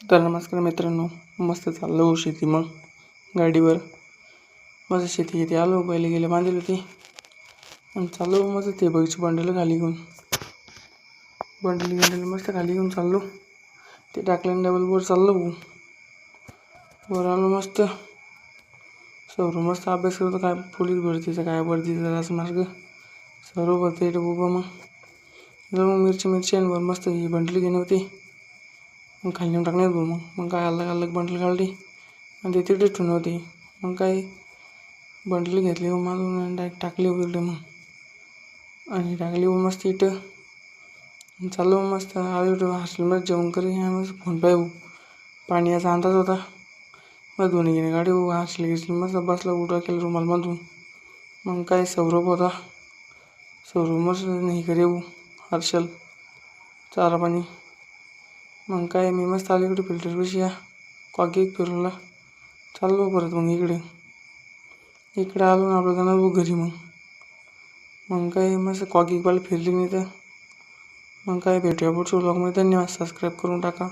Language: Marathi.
तर नमस्कार मित्रांनो, मस्त चाललो शेती मग गाडीवर मस्त शेती आलो. पहिले गेले बांधली होती आणि चाललो मस्त ते बगीचे बंडल खाली घेऊन बंडल मस्त खाली घेऊन चाललो. ते टाकल्याने डबल वर चाललो. वर आलो मस्त सर्व मस्त अभ्यास करतो. काय पोलीस भरतीचा काय भरतीचा जायचं मार्ग सर्व भरती उभं. मग मिरची मस्त ही बंडली घेणे होती. मग खाली नेऊन टाकण्यात मग काय अलग बंडल काढली आणि ते तिथे ठेवून होती. मग काय बंडल घेतली माझून डायरेक्ट टाकली तिकडे आणि टाकली मस्त इथं चालू. मस्त आलो हॉस्टेलमध्ये जेवण करी मस्त फोन पाहू. पाण्याचा अंदाज होता. मग दोन्ही गेले गाडी हॉस्टेल घेतली. मस्त बसला उठा केलं रुमाल बांधून. मग काय सौरभ होता. सौरभ मस्त नाही करे हर्षल चारा पाणी. मग काय मी मस्त आलो इकडे फिल्टरपाशी कॉकी फिरवला चाललो परत. मग इकडे आलो ना आपलं जाणार घरी. मग काय मस्त कॉकी फिरली नाही तर मग काय भेटूया पुढच्या व्लॉगमध्ये. धन्यवाद. सबस्क्राईब करून टाका.